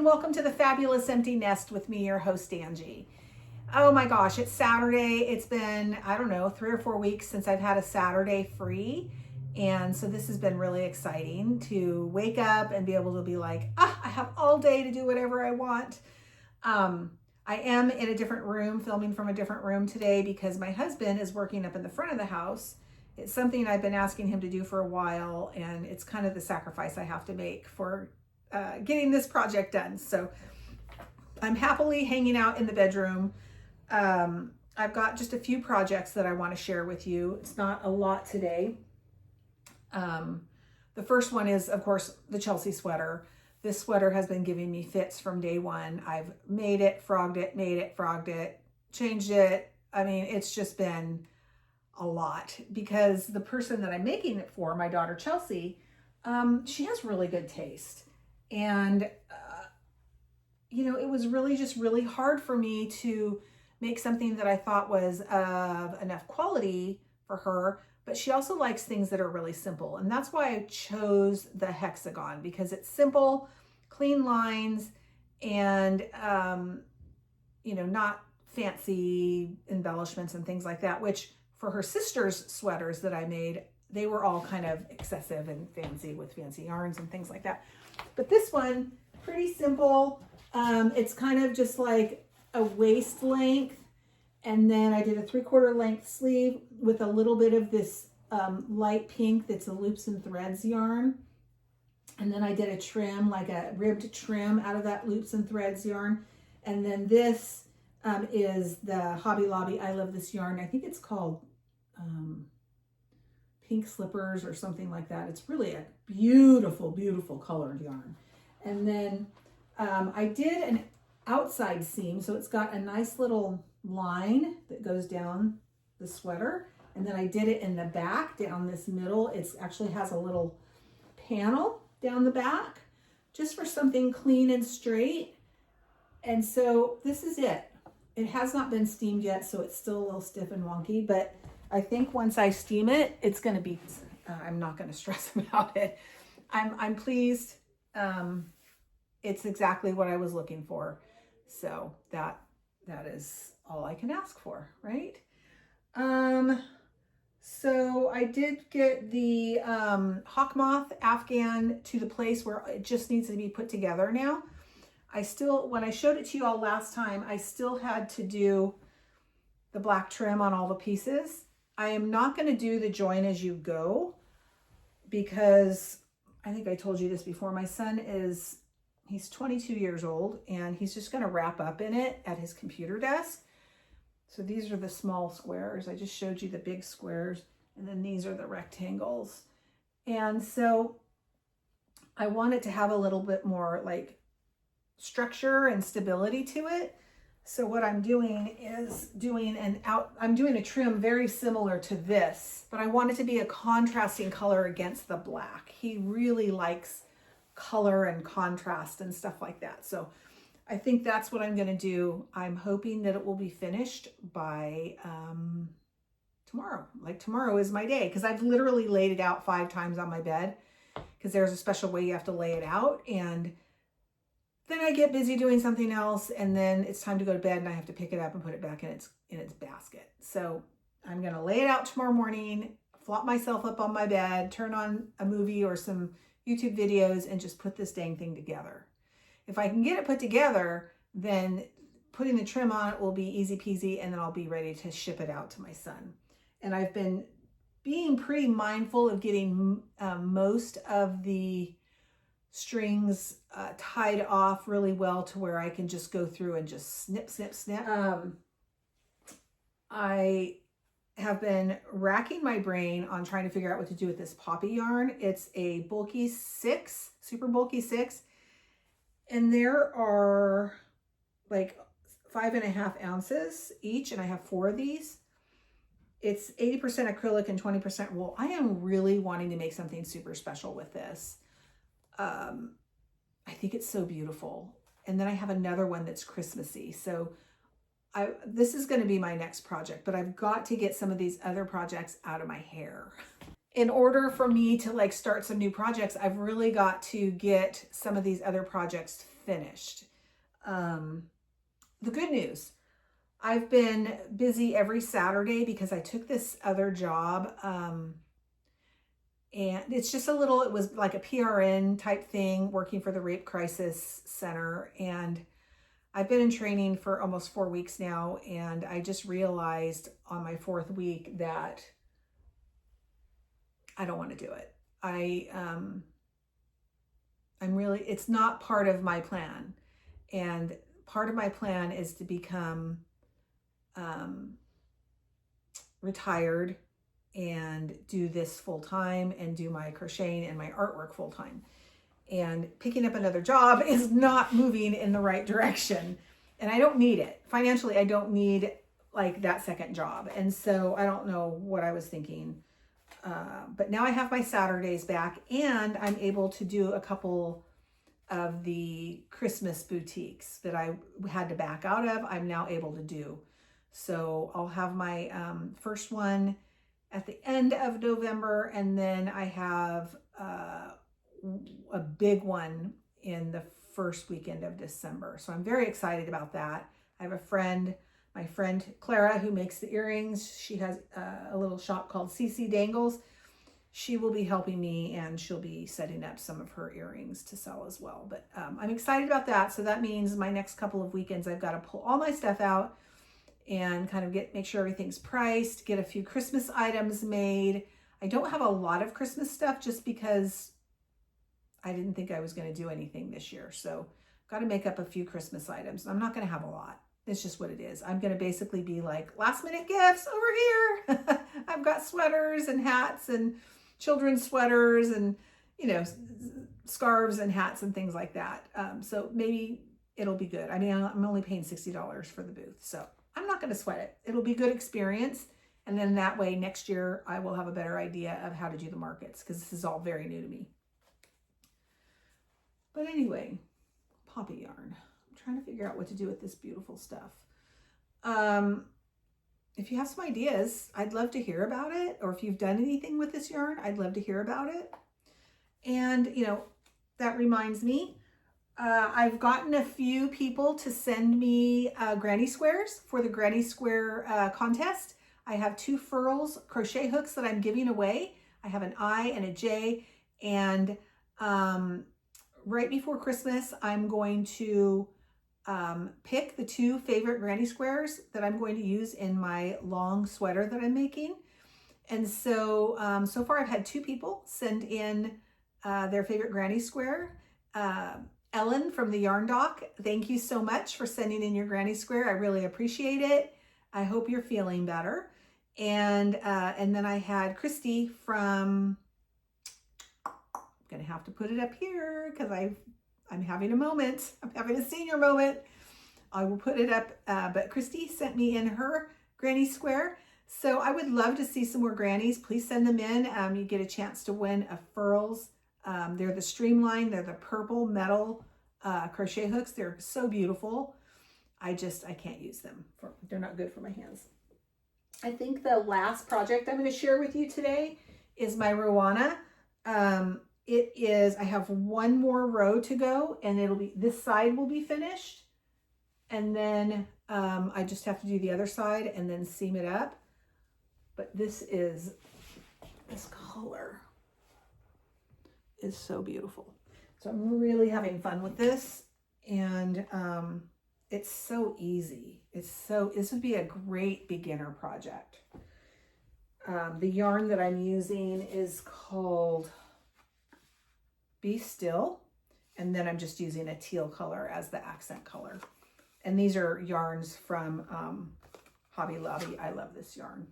welcome to the Fabulous Empty Nest with me, your host, Angie. Oh my gosh, it's Saturday. It's been, I don't know, 3 or 4 weeks since I've had a Saturday free. And so this has been really exciting to wake up and be able to be like, I have all day to do whatever I want. I am in a different room, filming from a different room today because my husband is working up in the front of the house. It's something I've been asking him to do for a while, and it's kind of the sacrifice I have to make for getting this project done. So I'm happily hanging out in the bedroom. I've got just a few projects that I want to share with you. It's not a lot today. The first one is, of course, the Chelsea sweater. This sweater has been giving me fits from day one. I've made it, frogged it, changed it. I mean, it's just been a lot because the person that I'm making it for, my daughter Chelsea, she has really good taste. And, it was really just really hard for me to make something that I thought was of enough quality for her, but she also likes things that are really simple. And that's why I chose the hexagon, because it's simple, clean lines, and, not fancy embellishments and things like that, which for her sister's sweaters that I made, they were all kind of excessive and fancy with fancy yarns and things like that. But this one, pretty simple. It's kind of just like a waist length. And then I did a 3/4 length sleeve with a little bit of this light pink that's a loops and threads yarn. And then I did a trim, like a ribbed trim out of that loops and threads yarn. And then this is the Hobby Lobby I Love This yarn. I think it's called Pink Slippers or something like that. It's really a beautiful, beautiful colored yarn. And then I did an outside seam, so it's got a nice little line that goes down the sweater. And then I did it in the back down this middle. It actually has a little panel down the back just for something clean and straight. And so this is it. It has not been steamed yet, so it's still a little stiff and wonky, but I think once I steam it, it's going to be, I'm not going to stress about it. I'm pleased. It's exactly what I was looking for. So that is all I can ask for, right? So I did get the hawk moth Afghan to the place where it just needs to be put together now. When I showed it to you all last time, I still had to do the black trim on all the pieces. I am not going to do the join as you go because I think I told you this before. My son he's 22 years old and he's just going to wrap up in it at his computer desk. So these are the small squares. I just showed you the big squares, and then these are the rectangles. And so I want it to have a little bit more like structure and stability to it. So what I'm doing is I'm doing a trim very similar to this, but I want it to be a contrasting color against the black. He really likes color and contrast and stuff like that. So I think that's what I'm going to do. I'm hoping that it will be finished by tomorrow. Like tomorrow is my day, because I've literally laid it out 5 times on my bed because there's a special way you have to lay it out. And then I get busy doing something else, and then it's time to go to bed and I have to pick it up and put it back in its basket. So I'm going to lay it out tomorrow morning, flop myself up on my bed, turn on a movie or some YouTube videos, and just put this dang thing together. If I can get it put together, then putting the trim on it will be easy peasy, and then I'll be ready to ship it out to my son. And I've been being pretty mindful of getting most of the strings tied off really well to where I can just go through and just snip. I have been racking my brain on trying to figure out what to do with this poppy yarn. It's a bulky 6, super bulky 6. And there are like 5.5 ounces each, and I have 4 of these. It's 80% acrylic and 20% wool. I am really wanting to make something super special with this. I think it's so beautiful. And then I have another one that's Christmassy. So this is going to be my next project, but I've got to get some of these other projects out of my hair. In order for me to like start some new projects, I've really got to get some of these other projects finished. The good news, I've been busy every Saturday because I took this other job. And it's just it was like a PRN type thing, working for the Rape Crisis Center. And I've been in training for almost 4 weeks now. And I just realized on my 4th week that I don't want to do it. It's not part of my plan. And part of my plan is to become retired and do this full time and do my crocheting and my artwork full time. And picking up another job is not moving in the right direction. And I don't need it. Financially, I don't need like that second job. And so I don't know what I was thinking. But now I have my Saturdays back, and I'm able to do a couple of the Christmas boutiques that I had to back out of. I'm now able to do. So I'll have my first one at the end of November, and then I have a big one in the first weekend of December. So I'm very excited about that. I have a friend, my friend Clara, who makes the earrings. She has a little shop called CC Dangles. She will be helping me, and she'll be setting up some of her earrings to sell as well. But I'm excited about that. So that means my next couple of weekends, I've got to pull all my stuff out and kind of make sure everything's priced, get a few Christmas items made. I don't have a lot of Christmas stuff just because I didn't think I was going to do anything this year. So I've got to make up a few Christmas items. I'm not going to have a lot. It's just what it is. I'm going to basically be like last minute gifts over here. I've got sweaters and hats and children's sweaters and, scarves and hats and things like that. So maybe it'll be good. I mean, I'm only paying $60 for the booth, so I'm not going to sweat it. It'll be a good experience. And then that way next year I will have a better idea of how to do the markets, because this is all very new to me. But anyway, poppy yarn. I'm trying to figure out what to do with this beautiful stuff. If you have some ideas, I'd love to hear about it. Or if you've done anything with this yarn, I'd love to hear about it. And, that reminds me, I've gotten a few people to send me granny squares for the granny square contest. I have 2 furls crochet hooks that I'm giving away. I have an I and a J. And right before Christmas, I'm going to pick the 2 favorite granny squares that I'm going to use in my long sweater that I'm making. And so, so far I've had 2 people send in their favorite granny square. Ellen from the Yarn Doc, thank you so much for sending in your granny square. I really appreciate it. I hope you're feeling better. And then I had Christy from, I'm gonna have to put it up here because I'm having a moment. I'm having a senior moment. I will put it up, but Christy sent me in her granny square. So I would love to see some more grannies. Please send them in. You get a chance to win a furls. They're the streamlined, they're the purple metal crochet hooks. They're so beautiful. I can't use them. They're not good for my hands. I think the last project I'm going to share with you today is my Ruana. I have 1 more row to go, and this side will be finished. And then I just have to do the other side and then seam it up. But this color is so beautiful. So I'm really having fun with this, and it's so easy. This would be a great beginner project. The yarn that I'm using is called Be Still, and then I'm just using a teal color as the accent color. And these are yarns from Hobby Lobby. I love this yarn.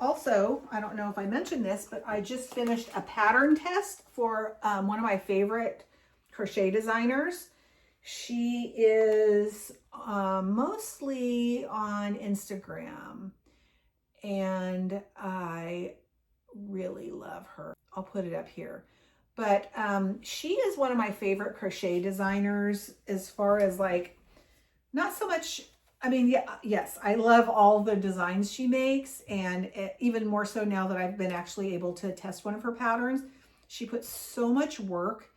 Also, I don't know if I mentioned this, but I just finished a pattern test for one of my favorite crochet designers. She is mostly on Instagram, and I really love her. I'll put it up here. But she is one of my favorite crochet designers as far as not so much, yes, I love all the designs she makes, and even more so now that I've been actually able to test one of her patterns. She puts so much work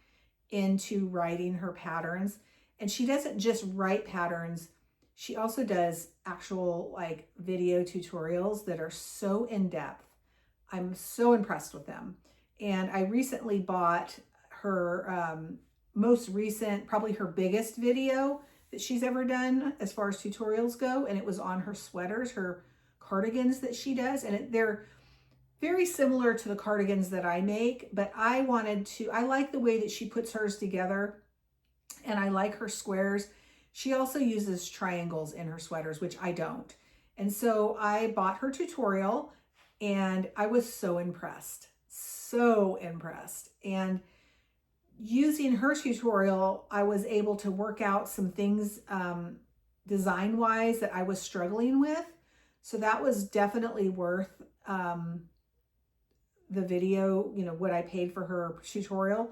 into writing her patterns. And she doesn't just write patterns, she also does actual like video tutorials that are so in-depth. I'm so impressed with them. And I recently bought her most recent, probably her biggest video that she's ever done as far as tutorials go. And it was on her sweaters, her cardigans that she does. And they're very similar to the cardigans that I make, but I like the way that she puts hers together, and I like her squares. She also uses triangles in her sweaters, which I don't. And so I bought her tutorial and I was so impressed. And using her tutorial, I was able to work out some things design-wise that I was struggling with. So that was definitely worth the video, you know, what I paid for her tutorial.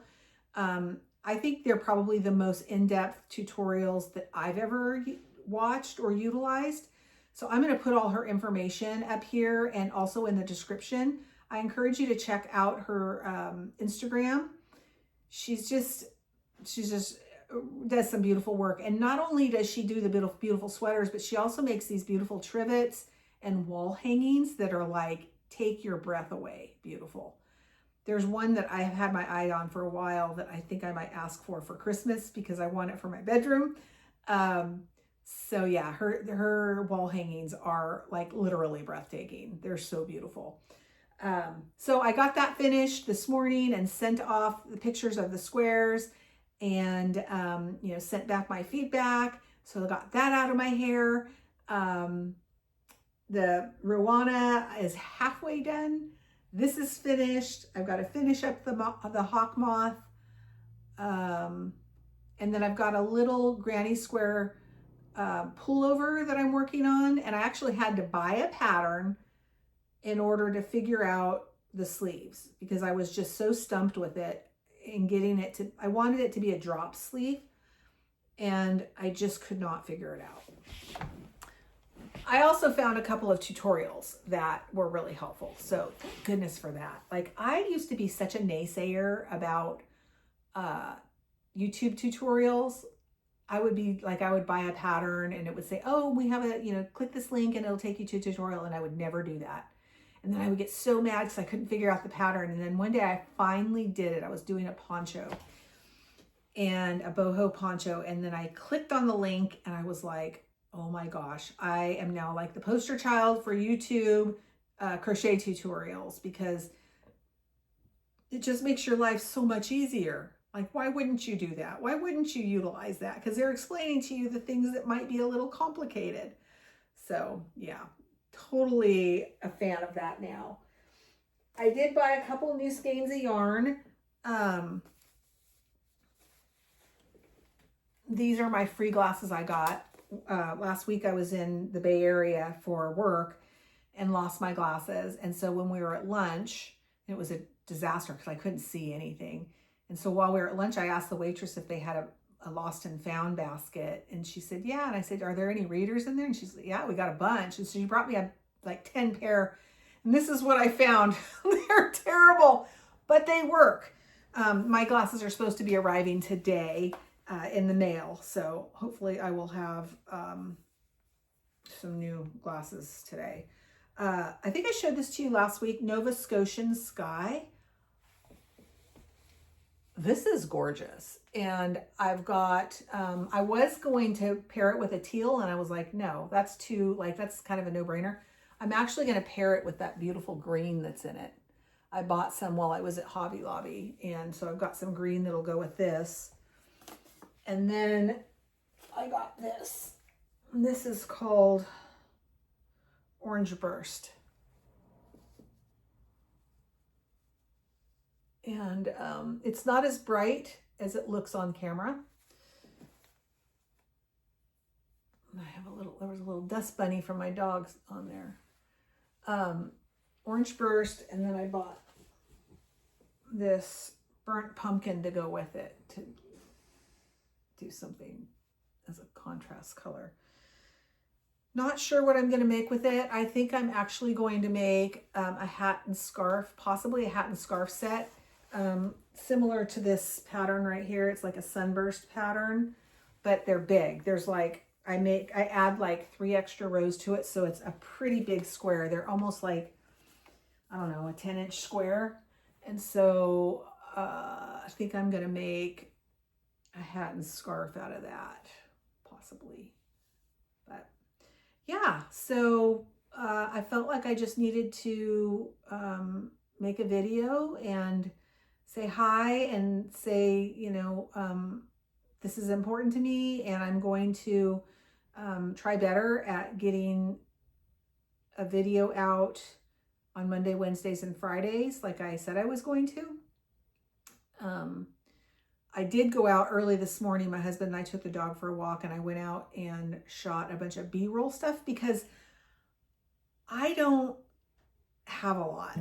I think they're probably the most in-depth tutorials that I've ever watched or utilized. So I'm going to put all her information up here and also in the description. I encourage you to check out her Instagram. She's just does some beautiful work. And not only does she do the beautiful sweaters, but she also makes these beautiful trivets and wall hangings that are like, take your breath away, beautiful. There's one that I have had my eye on for a while that I think I might ask for Christmas because I want it for my bedroom. So yeah, her wall hangings are like literally breathtaking. They're so beautiful. So I got that finished this morning and sent off the pictures of the squares and, you know, sent back my feedback. So I got that out of my hair. The Ruana is halfway done. This is finished. I've got to finish up the hawk moth. And then I've got a little granny square pullover that I'm working on. And I actually had to buy a pattern in order to figure out the sleeves because I was just so stumped with it and getting it to, I wanted it to be a drop sleeve and I just could not figure it out. I also found a couple of tutorials that were really helpful. So thank goodness for that. Like I used to be such a naysayer about YouTube tutorials. I would be like, I would buy a pattern and it would say, oh, we have a, you know, click this link and it'll take you to a tutorial. And I would never do that. And then I would get so mad because I couldn't figure out the pattern. And then one day I finally did it. I was doing a poncho and a boho poncho. And then I clicked on the link and I was like, oh my gosh, I am now like the poster child for YouTube crochet tutorials because it just makes your life so much easier. Like, why wouldn't you do that? Why wouldn't you utilize that? Because they're explaining to you the things that might be a little complicated. So yeah, totally a fan of that now. I did buy a couple new skeins of yarn. These are my free glasses I got. Last week I was in the Bay Area for work and lost my glasses. And so when we were at lunch, it was a disaster because I couldn't see anything. And so while we were at lunch, I asked the waitress if they had a lost and found basket. And she said, yeah. And I said, are there any readers in there? And she's like, yeah, we got a bunch. And so she brought me like 10 pair. And this is what I found. They're terrible, but they work. My glasses are supposed to be arriving today in the mail. So hopefully I will have some new glasses today. I think I showed this to you last week, Nova Scotian Sky. This is gorgeous. And I've got, I was going to pair it with a teal and I was like, no, that's too, like, that's kind of a no-brainer. I'm actually going to pair it with that beautiful green that's in it. I bought some while I was at Hobby Lobby. And so I've got some green that'll go with this. And then I got this. This is called Orange Burst. And it's not as bright as it looks on camera. I have there was a little dust bunny from my dogs on there. Orange Burst, and then I bought this burnt pumpkin to go with it to do something as a contrast color. Not sure what I'm going to make with it. I think I'm actually going to make a hat and scarf, possibly a hat and scarf set. similar to this pattern right here. It's like a sunburst pattern, but they're big. There's like, I add like 3 extra rows to it. So it's a pretty big square. They're almost like, I don't know, a 10-inch square. And so I think I'm going to make a hat and scarf out of that, possibly. But yeah, so I felt like I just needed to make a video and say hi and say, you know, this is important to me, and I'm going to try better at getting a video out on Monday, Wednesdays, and Fridays, like I said I was going to. I did go out early this morning. My husband and I took the dog for a walk, and I went out and shot a bunch of B-roll stuff because I don't have a lot.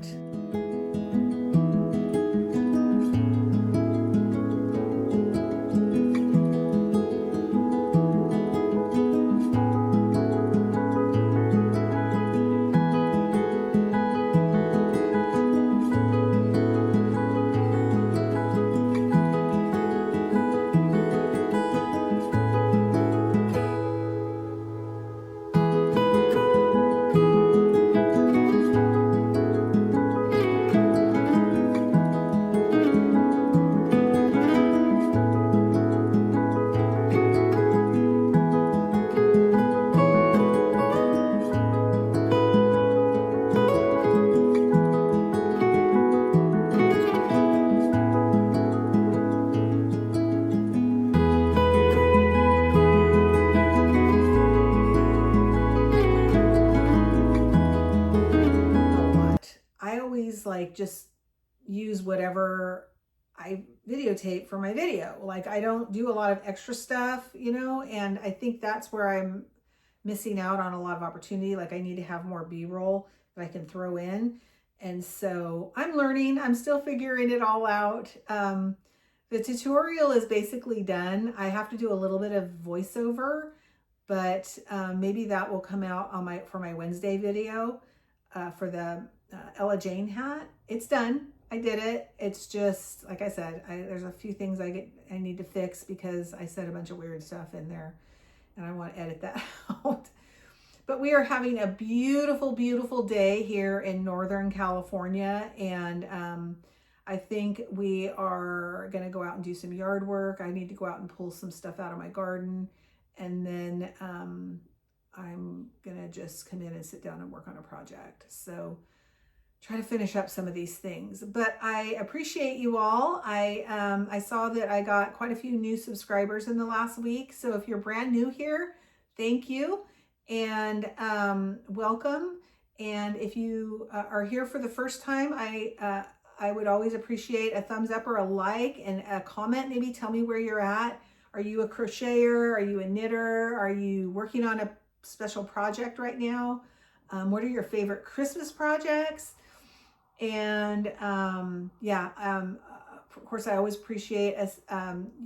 Like just use whatever I videotape for my video. Like I don't do a lot of extra stuff, you know, and I think that's where I'm missing out on a lot of opportunity. Like I need to have more B-roll that I can throw in. And so I'm learning, I'm still figuring it all out. The tutorial is basically done. I have to do a little bit of voiceover, but maybe that will come out on for my Wednesday video for the Ella Jane hat. It's done. I did it. It's just, like I said, there's a few things I need to fix because I said a bunch of weird stuff in there and I want to edit that out. But we are having a beautiful, beautiful day here in Northern California. And I think we are going to go out and do some yard work. I need to go out and pull some stuff out of my garden. And then I'm going to just come in and sit down and work on a project. So try to finish up some of these things, but I appreciate you all. I saw that I got quite a few new subscribers in the last week. So if you're brand new here, thank you and welcome. And if you are here for the first time, I would always appreciate a thumbs up or a like and a comment. Maybe tell me where you're at. Are you a crocheter? Are you a knitter? Are you working on a special project right now? What are your favorite Christmas projects? And of course, I always appreciate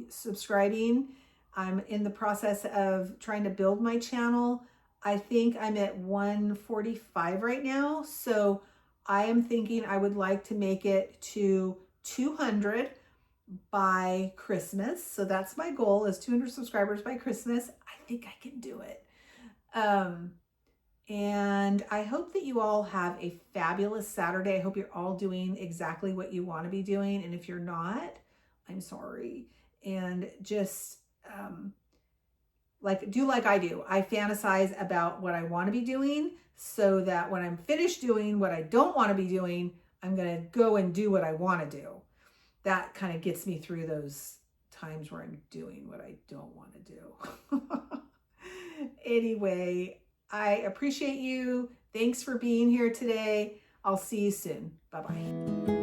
subscribing. I'm in the process of trying to build my channel. I think I'm at 145 right now. So I am thinking I would like to make it to 200 by Christmas. So that's my goal, is 200 subscribers by Christmas. I think I can do it. And I hope that you all have a fabulous Saturday. I hope you're all doing exactly what you want to be doing. And if you're not, I'm sorry. And just do like I do. I fantasize about what I want to be doing so that when I'm finished doing what I don't want to be doing, I'm going to go and do what I want to do. That kind of gets me through those times where I'm doing what I don't want to do. Anyway, I appreciate you. Thanks for being here today. I'll see you soon. Bye-bye.